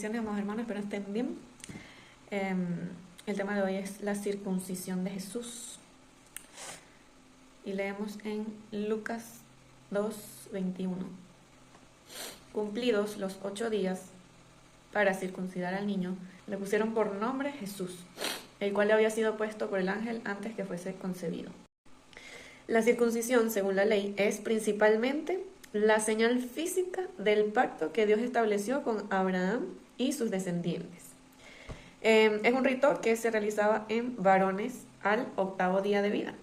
Amados hermanos, espero estén bien. El tema de hoy es la circuncisión de Jesús. Y leemos en Lucas 2:21. Cumplidos los 8 días para circuncidar al niño, le pusieron por nombre Jesús, el cual le había sido puesto por el ángel antes que fuese concebido. La circuncisión, según la ley, es principalmente la señal física del pacto que Dios estableció con Abraham y sus descendientes. Es un rito que se realizaba en varones al 8º día de vida,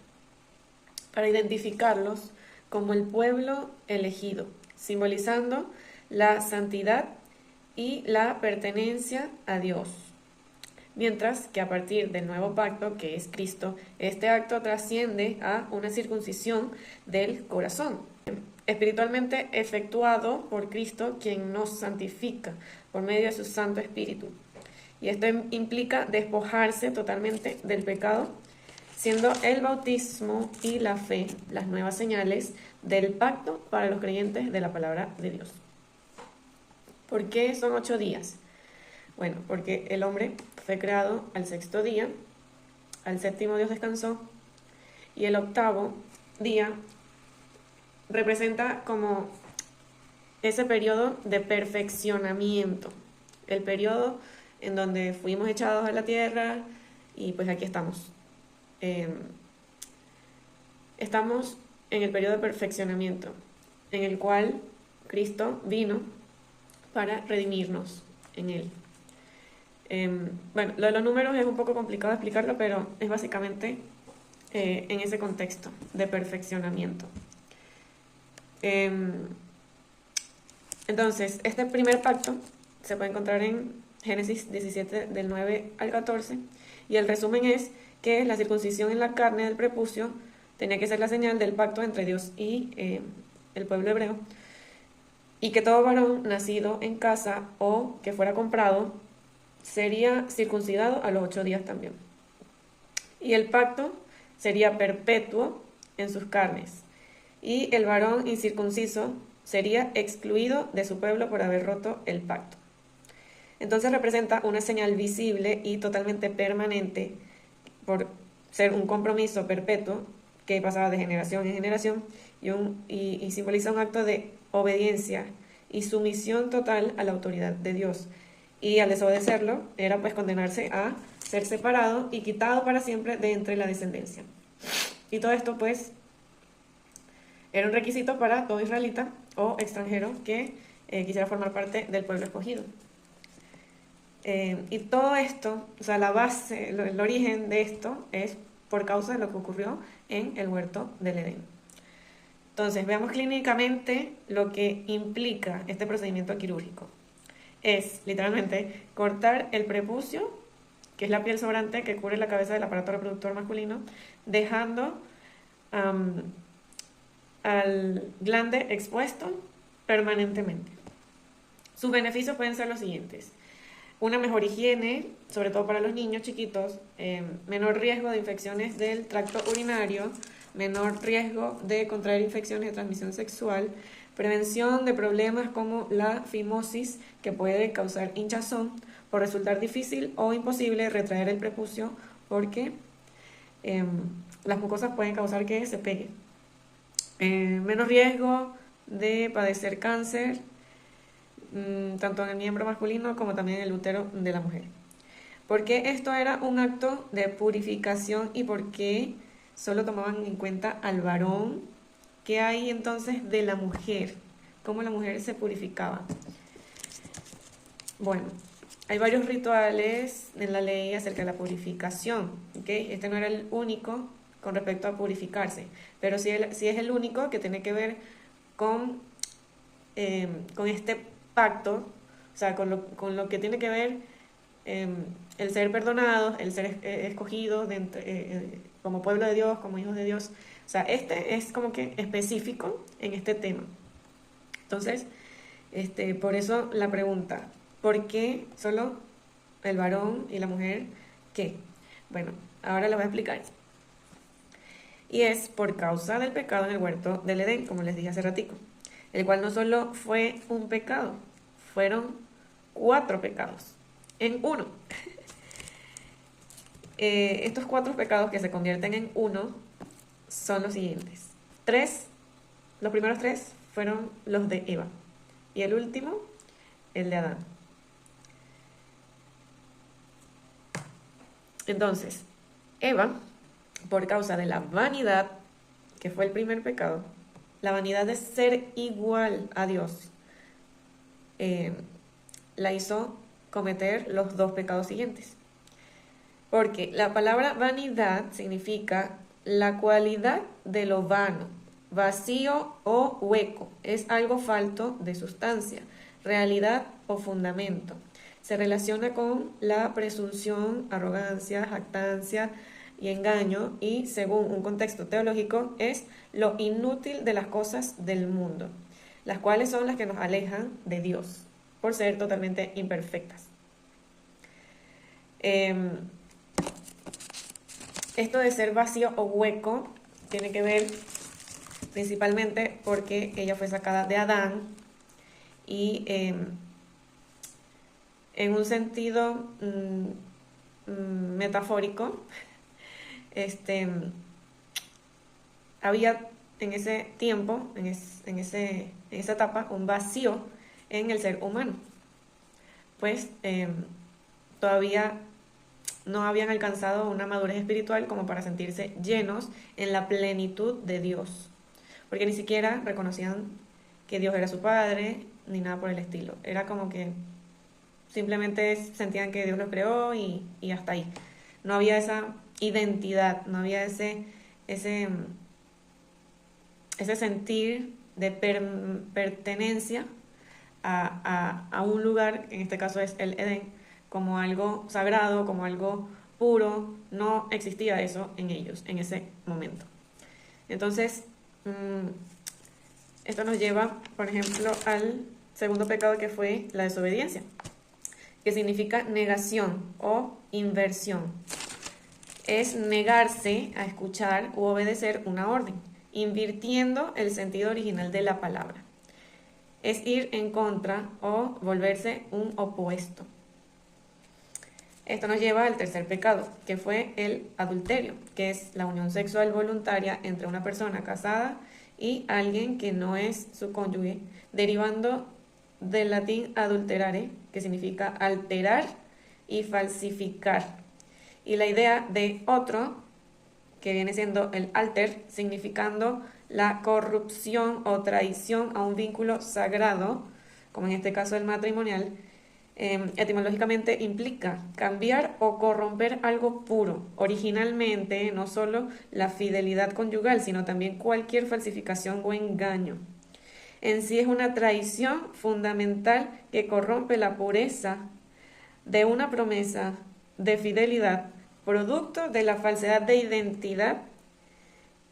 para identificarlos como el pueblo elegido, simbolizando la santidad y la pertenencia a Dios. Mientras que a partir del nuevo pacto, que es Cristo, este acto trasciende a una circuncisión del corazón, espiritualmente efectuado por Cristo, quien nos santifica por medio de su Santo Espíritu. Y esto implica despojarse totalmente del pecado, siendo el bautismo y la fe las nuevas señales del pacto para los creyentes de la palabra de Dios. ¿Por qué son 8 días? Bueno, porque el hombre fue creado al 6º día, al 7º Dios descansó, y el 8º día representa como ese periodo de perfeccionamiento, el periodo en donde fuimos echados a la tierra y pues aquí estamos. Estamos en el periodo de perfeccionamiento, en el cual Cristo vino para redimirnos en él. Bueno, lo de los números es un poco complicado explicarlo, pero es básicamente en ese contexto de perfeccionamiento. Entonces, este primer pacto se puede encontrar en Génesis 17, del 9 al 14, y el resumen es que la circuncisión en la carne del prepucio tenía que ser la señal del pacto entre Dios y el pueblo hebreo, y que todo varón nacido en casa o que fuera comprado sería circuncidado a los 8 días también. Y el pacto sería perpetuo en sus carnes, y el varón incircunciso sería excluido de su pueblo por haber roto el pacto. Entonces representa una señal visible y totalmente permanente por ser un compromiso perpetuo que pasaba de generación en generación y simboliza un acto de obediencia y sumisión total a la autoridad de Dios. Y al desobedecerlo era pues condenarse a ser separado y quitado para siempre de entre la descendencia. Y todo esto pues era un requisito para todo israelita o extranjero que quisiera formar parte del pueblo escogido. Y todo esto, o sea, la base, el origen de esto es por causa de lo que ocurrió en el huerto del Edén. Entonces, veamos clínicamente lo que implica este procedimiento quirúrgico. Es, literalmente, cortar el prepucio, que es la piel sobrante que cubre la cabeza del aparato reproductor masculino, dejando al glande expuesto permanentemente. Sus beneficios pueden ser los siguientes: una mejor higiene, sobre todo para los niños chiquitos, menor riesgo de infecciones del tracto urinario, menor riesgo de contraer infecciones de transmisión sexual, prevención de problemas como la fimosis, que puede causar hinchazón, por resultar difícil o imposible retraer el prepucio porque las mucosas pueden causar que se pegue. Menos riesgo de padecer cáncer, tanto en el miembro masculino como también en el útero de la mujer. ¿Por qué esto era un acto de purificación y por qué solo tomaban en cuenta al varón? ¿Qué hay entonces de la mujer? ¿Cómo la mujer se purificaba? Bueno, hay varios rituales en la ley acerca de la purificación, ¿okay? Este no era el único con respecto a purificarse, pero sí es el único que tiene que ver con este pacto, o sea, con lo que tiene que ver el ser perdonados, el ser escogidos como pueblo de Dios, como hijos de Dios. O sea, este es como que específico en este tema. Entonces, por eso la pregunta: ¿por qué solo el varón y la mujer? ¿Qué? Bueno, ahora lo voy a explicar. Y es por causa del pecado en el huerto del Edén, como les dije hace ratico, el cual no solo fue un pecado, fueron 4 pecados en uno. Estos 4 pecados que se convierten en uno son los siguientes. Los primeros 3 fueron los de Eva y el último, el de Adán. Entonces, Eva, por causa de la vanidad, que fue el primer pecado, la vanidad de ser igual a Dios, la hizo cometer los 2 pecados siguientes. Porque la palabra vanidad significa la cualidad de lo vano, vacío o hueco. Es algo falto de sustancia, realidad o fundamento. Se relaciona con la presunción, arrogancia, jactancia y engaño, y según un contexto teológico es lo inútil de las cosas del mundo, las cuales son las que nos alejan de Dios por ser totalmente imperfectas. Esto de ser vacío o hueco tiene que ver principalmente porque ella fue sacada de Adán y en un sentido metafórico, había en ese tiempo, en esa etapa, un vacío en el ser humano, pues todavía no habían alcanzado una madurez espiritual como para sentirse llenos en la plenitud de Dios, porque ni siquiera reconocían que Dios era su padre, ni nada por el estilo. Era como que simplemente sentían que Dios los creó y hasta ahí. No había esa identidad, no había ese sentir de pertenencia a un lugar, en este caso es el Edén, como algo sagrado, como algo puro. No existía eso en ellos en ese momento. Entonces, esto nos lleva, por ejemplo, al segundo pecado, que fue la desobediencia, que significa negación o inversión. Es negarse a escuchar u obedecer una orden, invirtiendo el sentido original de la palabra. Es ir en contra o volverse un opuesto. Esto nos lleva al tercer pecado, que fue el adulterio, que es la unión sexual voluntaria entre una persona casada y alguien que no es su cónyuge, derivando del latín adulterare, que significa alterar y falsificar. Y la idea de otro, que viene siendo el alter, significando la corrupción o traición a un vínculo sagrado, como en este caso el matrimonial. Etimológicamente implica cambiar o corromper algo puro. Originalmente, no solo la fidelidad conyugal, sino también cualquier falsificación o engaño. En sí es una traición fundamental que corrompe la pureza de una promesa de fidelidad, producto de la falsedad de identidad,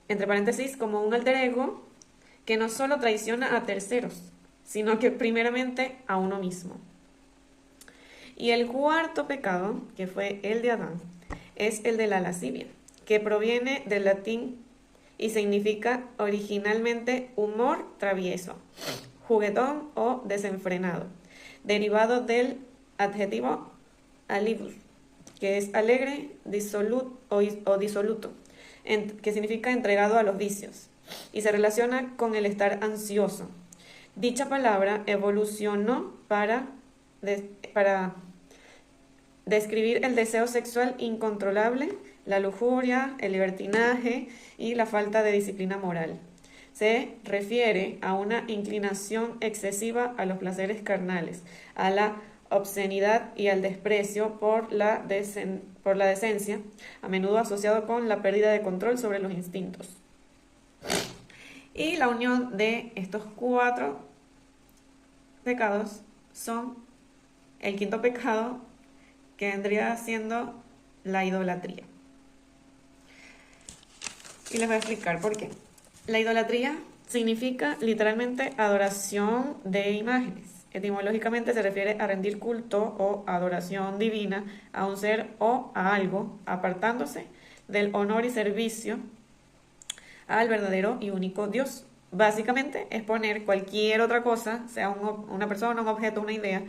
entre paréntesis, como un alter ego, que no solo traiciona a terceros, sino que primeramente a uno mismo. Y el cuarto pecado, que fue el de Adán, es el de la lascivia, que proviene del latín y significa originalmente humor travieso, juguetón o desenfrenado, derivado del adjetivo alibus, que es alegre, o disoluto, que significa entregado a los vicios, y se relaciona con el estar ansioso. Dicha palabra evolucionó para describir el deseo sexual incontrolable, la lujuria, el libertinaje y la falta de disciplina moral. Se refiere a una inclinación excesiva a los placeres carnales, a la obscenidad y al desprecio por la decencia, a menudo asociado con la pérdida de control sobre los instintos. Y la unión de estos 4 pecados son el quinto pecado, que vendría siendo la idolatría. Y les voy a explicar por qué. La idolatría significa literalmente adoración de imágenes. Etimológicamente se refiere a rendir culto o adoración divina a un ser o a algo, apartándose del honor y servicio al verdadero y único Dios. Básicamente es poner cualquier otra cosa, sea una persona, un objeto, una idea,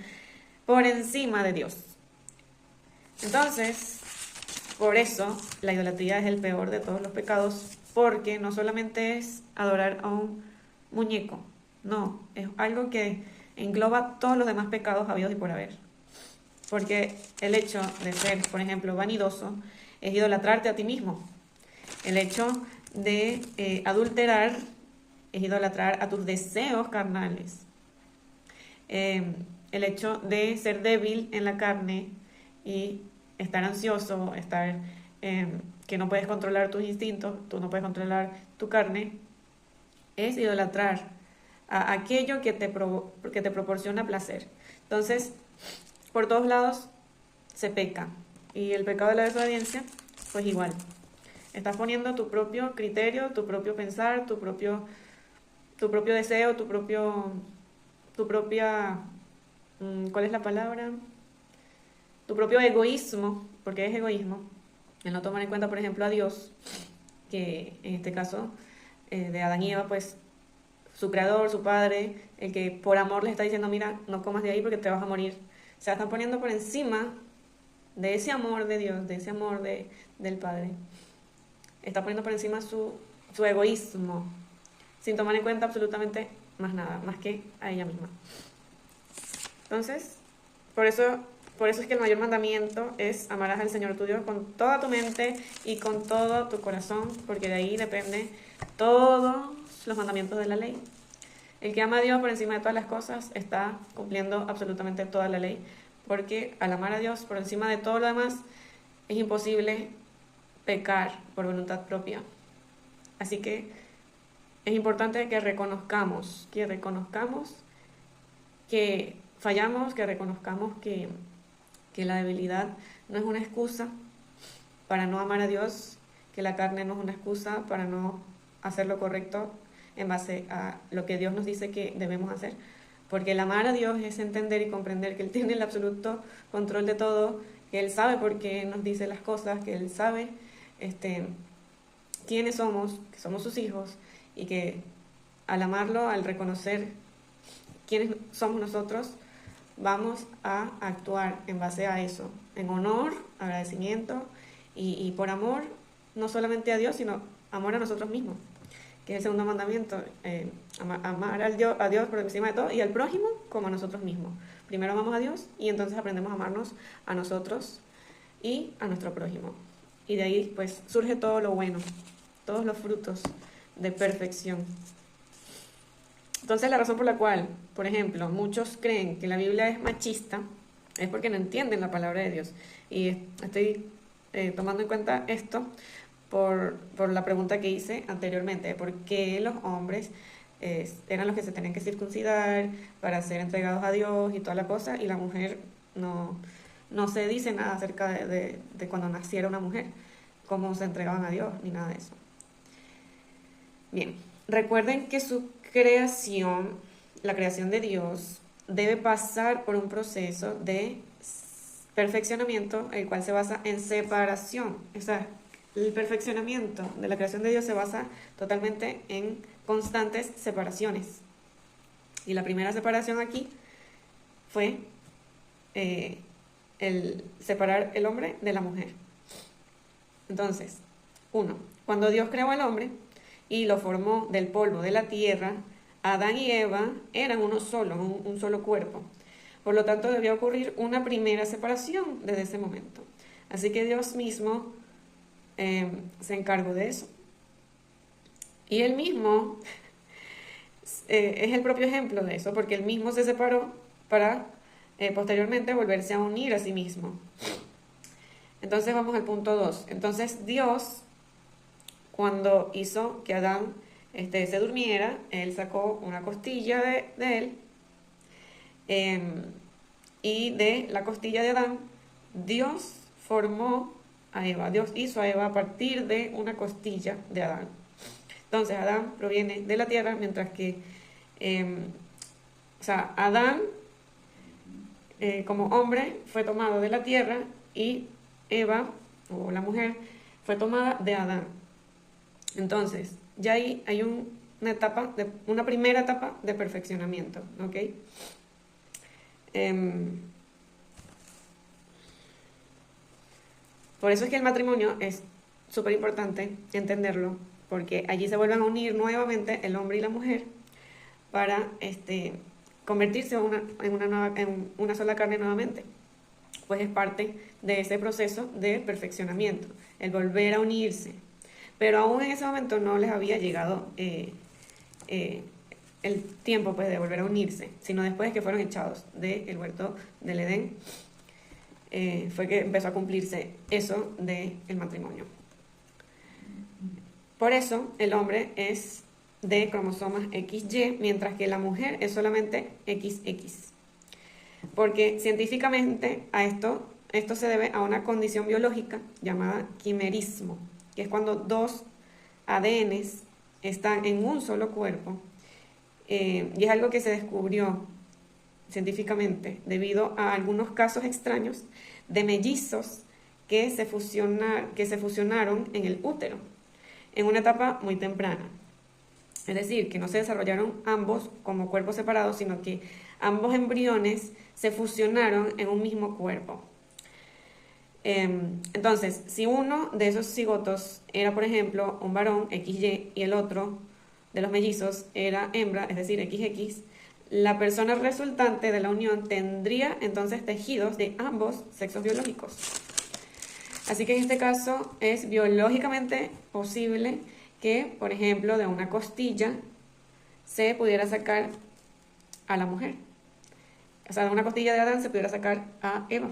por encima de Dios. Entonces, por eso la idolatría es el peor de todos los pecados, porque no solamente es adorar a un muñeco, no, es algo que engloba todos los demás pecados habidos y por haber. Porque el hecho de ser, por ejemplo, vanidoso es idolatrarte a ti mismo. El hecho de adulterar es idolatrar a tus deseos carnales. El hecho de ser débil en la carne y estar ansioso, estar que no puedes controlar tus instintos, tú no puedes controlar tu carne, es idolatrar a aquello que te proporciona placer. Entonces, por todos lados se peca. Y el pecado de la desobediencia, pues igual. Estás poniendo tu propio criterio, tu propio pensar, tu propio deseo, tu propia, ¿cuál es la palabra? Tu propio egoísmo, porque es egoísmo, el no tomar en cuenta, por ejemplo, a Dios, que en este caso de Adán y Eva, pues su creador, su padre, el que por amor les está diciendo, mira, no comas de ahí porque te vas a morir. O sea, están poniendo por encima de ese amor de Dios, de ese amor del Padre. Está poniendo por encima su egoísmo, sin tomar en cuenta absolutamente más nada, más que a ella misma. Entonces, por eso es que el mayor mandamiento es amarás al Señor tu Dios con toda tu mente y con todo tu corazón, porque de ahí depende todos los mandamientos de la ley. El que ama a Dios por encima de todas las cosas está cumpliendo absolutamente toda la ley, porque al amar a Dios por encima de todo lo demás es imposible pecar por voluntad propia. Así que es importante que reconozcamos que fallamos, que reconozcamos que la debilidad no es una excusa para no amar a Dios, que la carne no es una excusa para no hacer lo correcto en base a lo que Dios nos dice que debemos hacer. Porque el amar a Dios es entender y comprender que Él tiene el absoluto control de todo, que Él sabe por qué nos dice las cosas, que Él sabe quiénes somos, que somos sus hijos, y que al amarlo, al reconocer quiénes somos nosotros, vamos a actuar en base a eso, en honor, agradecimiento y por amor, no solamente a Dios, sino amor a nosotros mismos, que es el segundo mandamiento, amar a Dios por encima de todo y al prójimo como a nosotros mismos. Primero amamos a Dios y entonces aprendemos a amarnos a nosotros y a nuestro prójimo. Y de ahí pues surge todo lo bueno, todos los frutos de perfección. Entonces la razón por la cual, por ejemplo, muchos creen que la Biblia es machista es porque no entienden la palabra de Dios. Y estoy tomando en cuenta esto por la pregunta que hice anteriormente, por qué los hombres eran los que se tenían que circuncidar para ser entregados a Dios y toda la cosa, y la mujer no se dice nada acerca de cuando naciera una mujer, cómo se entregaban a Dios, ni nada de eso. Bien, recuerden que su creación, la creación de Dios, debe pasar por un proceso de perfeccionamiento, el cual se basa en separación. O sea, el perfeccionamiento de la creación de Dios se basa totalmente en constantes separaciones. Y la primera separación aquí fue el separar el hombre de la mujer. Entonces, cuando Dios creó al hombre y lo formó del polvo de la tierra, Adán y Eva eran uno solo, un solo cuerpo. Por lo tanto, debía ocurrir una primera separación desde ese momento. Así que Dios mismo se encargó de eso. Y Él mismo es el propio ejemplo de eso, porque Él mismo se separó para posteriormente volverse a unir a sí mismo. Entonces vamos al punto 2. Entonces Dios, cuando hizo que Adán se durmiera, Él sacó una costilla de él, y de la costilla de Adán, Dios formó a Eva. Dios hizo a Eva a partir de una costilla de Adán. Entonces Adán proviene de la tierra, mientras que Adán como hombre fue tomado de la tierra y Eva, o la mujer, fue tomada de Adán. Entonces, ya ahí hay una primera etapa de perfeccionamiento, ¿ok? Por eso es que el matrimonio es súper importante entenderlo, porque allí se vuelven a unir nuevamente el hombre y la mujer para convertirse en una sola carne nuevamente. Pues es parte de ese proceso de perfeccionamiento, el volver a unirse. Pero aún en ese momento no les había llegado el tiempo pues, de volver a unirse, sino después de que fueron echados del huerto del Edén, fue que empezó a cumplirse eso del matrimonio. Por eso el hombre es de cromosomas XY, mientras que la mujer es solamente XX. Porque científicamente esto se debe a una condición biológica llamada quimerismo, que es cuando dos ADNs están en un solo cuerpo, y es algo que se descubrió científicamente debido a algunos casos extraños de mellizos que se fusionaron en el útero en una etapa muy temprana. Es decir, que no se desarrollaron ambos como cuerpos separados, sino que ambos embriones se fusionaron en un mismo cuerpo. Entonces, si uno de esos cigotos era, por ejemplo, un varón XY y el otro de los mellizos era hembra, es decir, XX, la persona resultante de la unión tendría entonces tejidos de ambos sexos biológicos. Así que en este caso es biológicamente posible que, por ejemplo, de una costilla se pudiera sacar a la mujer. O sea, de una costilla de Adán se pudiera sacar a Eva.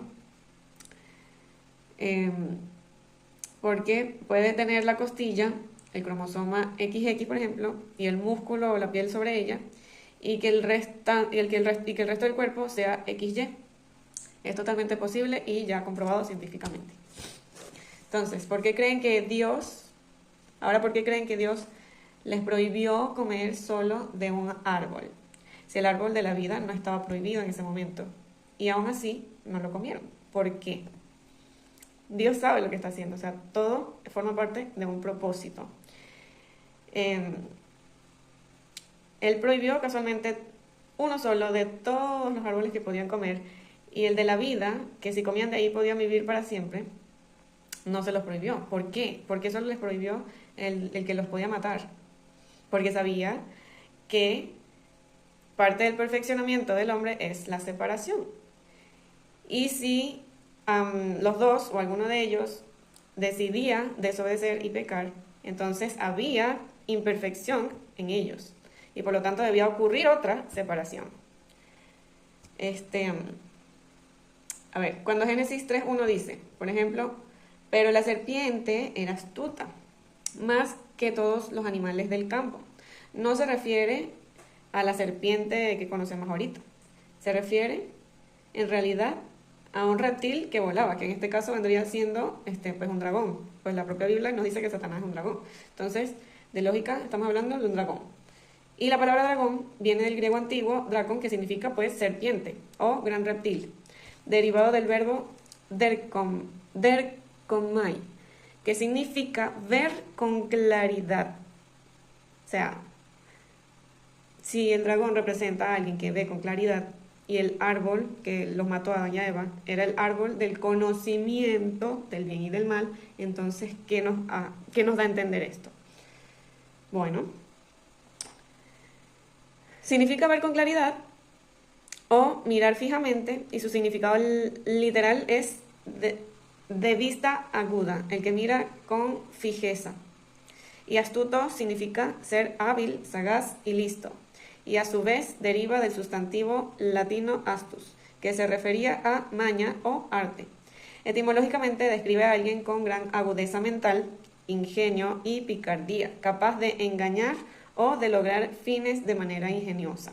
Porque puede tener la costilla, el cromosoma XX, por ejemplo, y el músculo o la piel sobre ella, y que el resto del cuerpo sea XY. Es totalmente posible y ya comprobado científicamente. Entonces, ¿por qué creen que Dios les prohibió comer solo de un árbol? Si el árbol de la vida no estaba prohibido en ese momento. Y aún así no lo comieron. ¿Por qué? Dios sabe lo que está haciendo. O sea, todo forma parte de un propósito. Él prohibió casualmente uno solo de todos los árboles que podían comer. Y el de la vida, que si comían de ahí podían vivir para siempre, no se los prohibió. ¿Por qué? Porque solo les prohibió el que los podía matar. Porque sabía que parte del perfeccionamiento del hombre es la separación. Y si los dos o alguno de ellos decidía desobedecer y pecar, entonces había imperfección en ellos. Y por lo tanto debía ocurrir otra separación. A ver, cuando Génesis 3:1 dice, por ejemplo, pero la serpiente era astuta, más que todos los animales del campo. No se refiere a la serpiente que conocemos ahorita. Se refiere, en realidad, a un reptil que volaba, que en este caso vendría siendo pues un dragón. Pues la propia Biblia nos dice que Satanás es un dragón. Entonces, de lógica, estamos hablando de un dragón. Y la palabra dragón viene del griego antiguo, dracon, que significa pues serpiente o gran reptil, derivado del verbo derkomai, que significa ver con claridad. O sea, si el dragón representa a alguien que ve con claridad y el árbol que los mató a Adán y a Eva era el árbol del conocimiento del bien y del mal, entonces, ¿qué nos da a entender esto? Bueno, significa ver con claridad o mirar fijamente, y su significado literal es de vista aguda, el que mira con fijeza. Y astuto significa ser hábil, sagaz y listo. Y a su vez deriva del sustantivo latino astus, que se refería a maña o arte. Etimológicamente describe a alguien con gran agudeza mental, ingenio y picardía, capaz de engañar o de lograr fines de manera ingeniosa.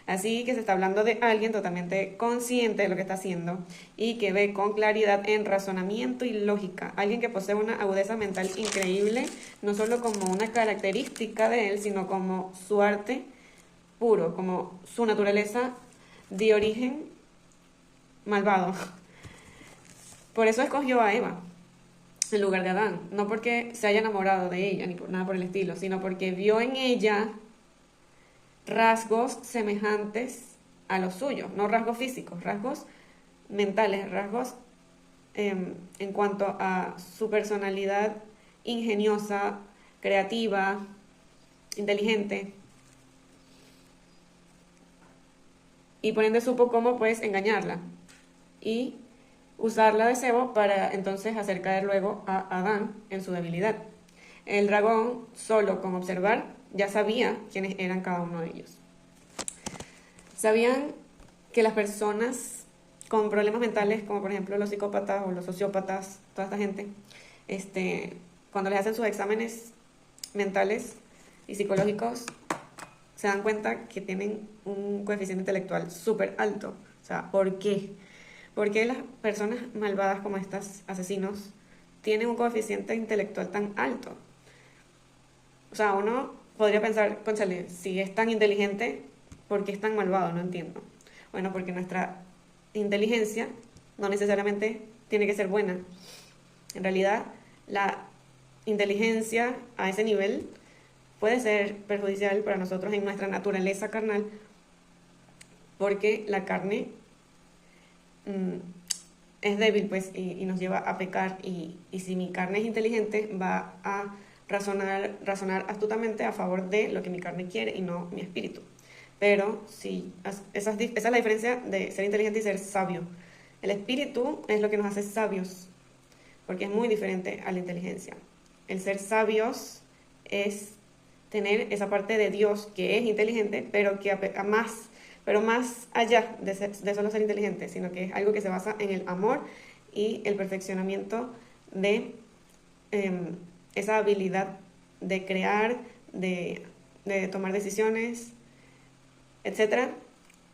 Así que se está hablando de alguien totalmente consciente de lo que está haciendo y que ve con claridad en razonamiento y lógica. Alguien que posee una agudeza mental increíble, no solo como una característica de él, sino como su arte puro, como su naturaleza de origen malvado. Por eso escogió a Eva en lugar de Adán, no porque se haya enamorado de ella ni por nada por el estilo, sino porque vio en ella rasgos semejantes a los suyos, no rasgos físicos, rasgos mentales, rasgos en cuanto a su personalidad ingeniosa, creativa, inteligente, y por ende supo cómo pues engañarla y usarla de cebo para entonces hacer caer luego a Adán en su debilidad. El dragón, solo con observar, ya sabía quiénes eran cada uno de ellos. Sabían que las personas con problemas mentales, como por ejemplo los psicópatas o los sociópatas, toda esta gente, cuando les hacen sus exámenes mentales y psicológicos, se dan cuenta que tienen un coeficiente intelectual súper alto. O sea, ¿por qué? ¿Por qué las personas malvadas como estas, asesinos, tienen un coeficiente intelectual tan alto? O sea, uno podría pensar, cónchale, si es tan inteligente, ¿por qué es tan malvado? No entiendo. Bueno, porque nuestra inteligencia no necesariamente tiene que ser buena. En realidad, la inteligencia a ese nivel puede ser perjudicial para nosotros en nuestra naturaleza carnal, porque la carne es débil, pues, y nos lleva a pecar, y si mi carne es inteligente, va a razonar astutamente a favor de lo que mi carne quiere y no mi espíritu. Pero si esa es la diferencia de ser inteligente y ser sabio. El espíritu es lo que nos hace sabios, porque es muy diferente a la inteligencia. El ser sabios es tener esa parte de Dios que es inteligente, pero que más allá de solo ser inteligente, sino que es algo que se basa en el amor y el perfeccionamiento de esa habilidad de crear, de tomar decisiones, etcétera,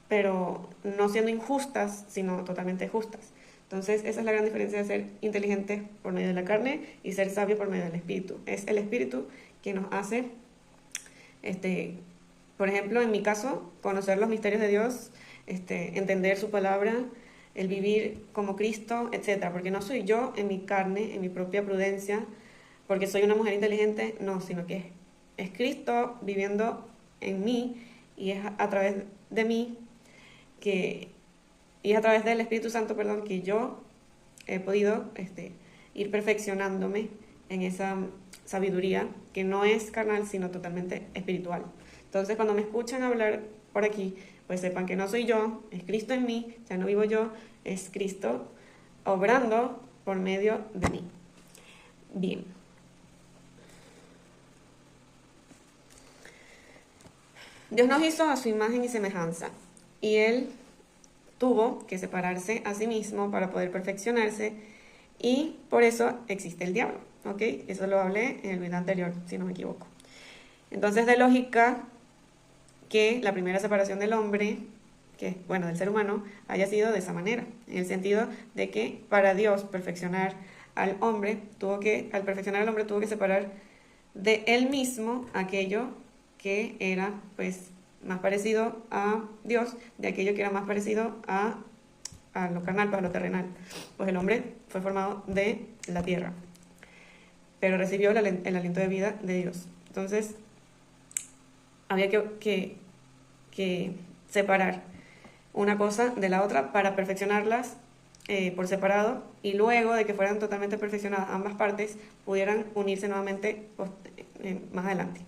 pero no siendo injustas, sino totalmente justas. Entonces, esa es la gran diferencia de ser inteligente por medio de la carne y ser sabio por medio del espíritu. Es el espíritu que nos hace, por ejemplo, en mi caso, conocer los misterios de Dios, entender su palabra, el vivir como Cristo, etcétera. Porque no soy yo en mi carne, en mi propia prudencia, porque soy una mujer inteligente, no, sino que es Cristo viviendo en mí, y es a través de mí y es a través del Espíritu Santo, perdón, que yo he podido ir perfeccionándome en esa sabiduría que no es carnal, sino totalmente espiritual. Entonces, cuando me escuchan hablar por aquí, pues sepan que no soy yo, es Cristo en mí, ya no vivo yo, es Cristo obrando por medio de mí. Bien. Dios nos hizo a su imagen y semejanza, y Él tuvo que separarse a sí mismo para poder perfeccionarse, y por eso existe el diablo, ¿ok? Eso lo hablé en el video anterior, si no me equivoco. Entonces, de lógica que la primera separación del hombre, del ser humano, haya sido de esa manera, en el sentido de que para Dios perfeccionar al hombre, tuvo que separar de él mismo aquello que era pues más parecido a Dios, de aquello que era más parecido a lo carnal, pues a lo terrenal. Pues el hombre fue formado de la tierra, pero recibió el aliento de vida de Dios. Entonces había que separar una cosa de la otra para perfeccionarlas por separado, y luego de que fueran totalmente perfeccionadas ambas partes, pudieran unirse nuevamente más adelante.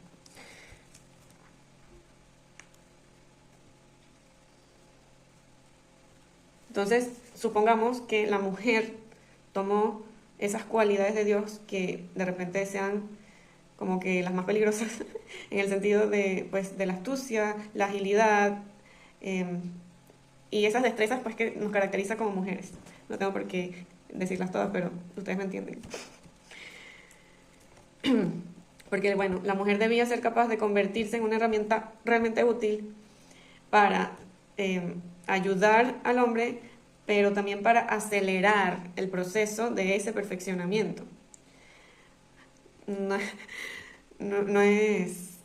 Entonces, supongamos que la mujer tomó esas cualidades de Dios que de repente sean como que las más peligrosas en el sentido de la astucia, la agilidad y esas destrezas pues que nos caracteriza como mujeres. No tengo por qué decirlas todas, pero ustedes me entienden. Porque bueno, la mujer debía ser capaz de convertirse en una herramienta realmente útil para ayudar al hombre, pero también para acelerar el proceso de ese perfeccionamiento. No es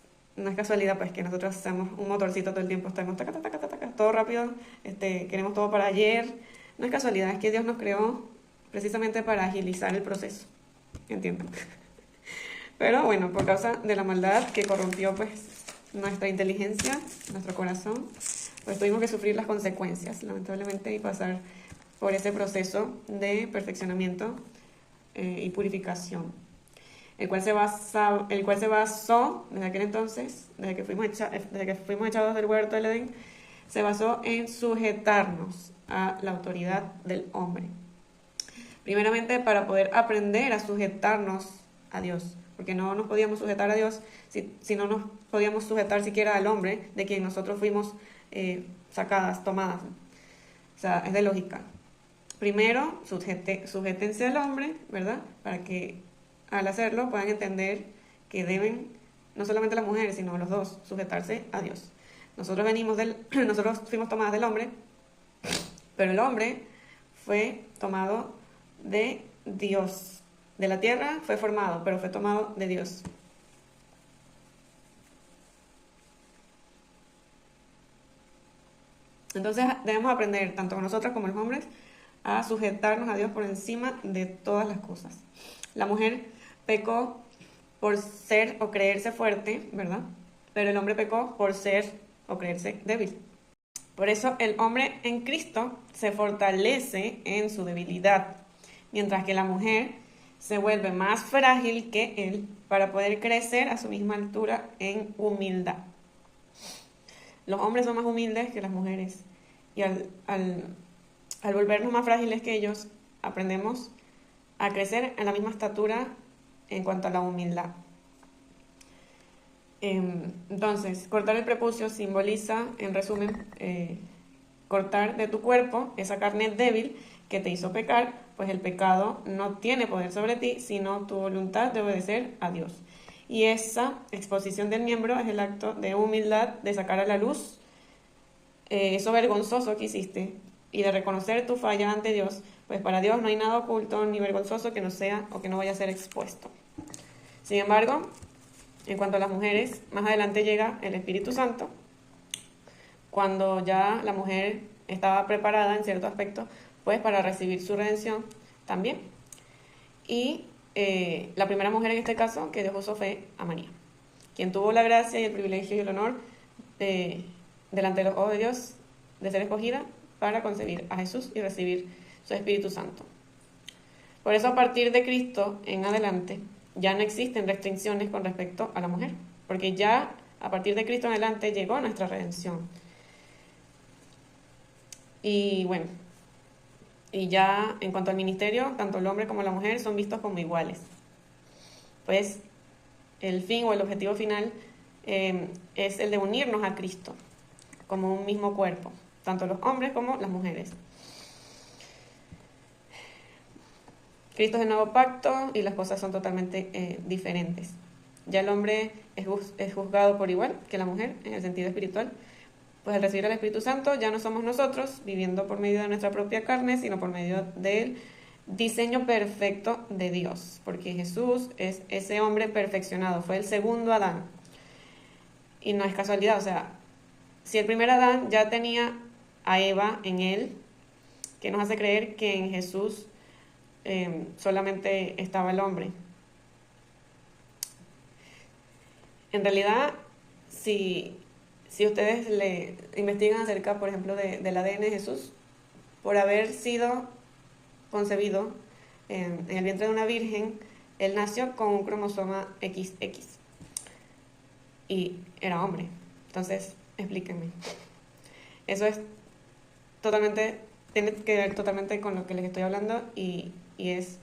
casualidad pues que nosotros seamos un motorcito todo el tiempo, estamos taca, taca, taca, taca, todo rápido, queremos todo para ayer. No es casualidad, es que Dios nos creó precisamente para agilizar el proceso, ¿entienden? Pero bueno, por causa de la maldad que corrompió pues nuestra inteligencia, nuestro corazón, pues tuvimos que sufrir las consecuencias, lamentablemente, y pasar por ese proceso de perfeccionamiento y purificación, el cual se basó desde aquel entonces, desde que fuimos echados del huerto del Edén, se basó en sujetarnos a la autoridad del hombre. Primeramente, para poder aprender a sujetarnos a Dios, porque no nos podíamos sujetar a Dios si no nos podíamos sujetar siquiera al hombre de quien nosotros fuimos tomadas. O sea, es de lógica. Primero, sujétense al hombre, ¿verdad? Para que al hacerlo puedan entender que deben, no solamente las mujeres, sino los dos, sujetarse a Dios. Nosotros fuimos tomadas del hombre, pero el hombre fue tomado de Dios. De la tierra fue formado, pero fue tomado de Dios. Entonces debemos aprender, tanto nosotras como los hombres, a sujetarnos a Dios por encima de todas las cosas. La mujer pecó por ser o creerse fuerte, ¿verdad? Pero el hombre pecó por ser o creerse débil. Por eso el hombre en Cristo se fortalece en su debilidad, mientras que la mujer se vuelve más frágil que él para poder crecer a su misma altura en humildad. Los hombres son más humildes que las mujeres y al volvernos más frágiles que ellos, aprendemos a crecer en la misma estatura en cuanto a la humildad. Entonces, cortar el prepucio simboliza, en resumen, cortar de tu cuerpo esa carne débil que te hizo pecar, pues el pecado no tiene poder sobre ti, sino tu voluntad de obedecer a Dios. Y esa exposición del miembro es el acto de humildad, de sacar a la luz eso vergonzoso que hiciste y de reconocer tu falla ante Dios, pues para Dios no hay nada oculto ni vergonzoso que no sea o que no vaya a ser expuesto. Sin embargo, en cuanto a las mujeres, más adelante llega el Espíritu Santo, cuando ya la mujer estaba preparada en cierto aspecto, pues para recibir su redención también. Y la primera mujer en este caso que Dios usó fue a María, quien tuvo la gracia y el privilegio y el honor delante de los ojos de Dios de ser escogida para concebir a Jesús y recibir su Espíritu Santo. Por eso a partir de Cristo en adelante ya no existen restricciones con respecto a la mujer, porque ya a partir de Cristo en adelante llegó nuestra redención. Y bueno, y ya en cuanto al ministerio, tanto el hombre como la mujer son vistos como iguales. Pues el fin o el objetivo final es el de unirnos a Cristo como un mismo cuerpo, tanto los hombres como las mujeres. Cristo es el nuevo pacto y las cosas son totalmente diferentes. Ya el hombre es juzgado por igual que la mujer en el sentido espiritual, pues al recibir al Espíritu Santo ya no somos nosotros viviendo por medio de nuestra propia carne, sino por medio del diseño perfecto de Dios, porque Jesús es ese hombre perfeccionado, fue el segundo Adán. Y no es casualidad, o sea, si el primer Adán ya tenía a Eva en él, que nos hace creer que en Jesús solamente estaba el hombre. En realidad, si ustedes le investigan acerca, por ejemplo, del ADN de Jesús, por haber sido concebido en el vientre de una virgen, él nació con un cromosoma XX y era hombre. Entonces, explíquenme. Eso tiene que ver totalmente con lo que les estoy hablando y es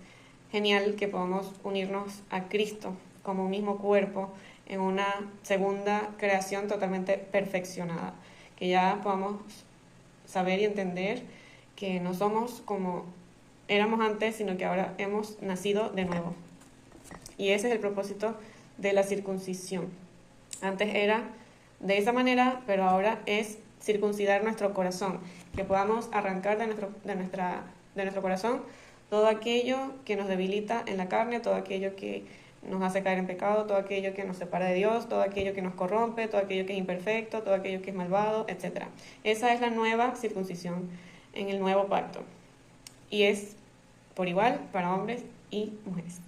genial que podamos unirnos a Cristo como un mismo cuerpo en una segunda creación totalmente perfeccionada, que ya podamos saber y entender que no somos como éramos antes, sino que ahora hemos nacido de nuevo. Y ese es el propósito de la circuncisión. Antes era de esa manera, pero ahora es circuncidar nuestro corazón, que podamos arrancar de nuestro corazón todo aquello que nos debilita en la carne, todo aquello que nos hace caer en pecado, todo aquello que nos separa de Dios, todo aquello que nos corrompe, todo aquello que es imperfecto, todo aquello que es malvado, etc. Esa es la nueva circuncisión en el nuevo pacto. Y es por igual para hombres y mujeres.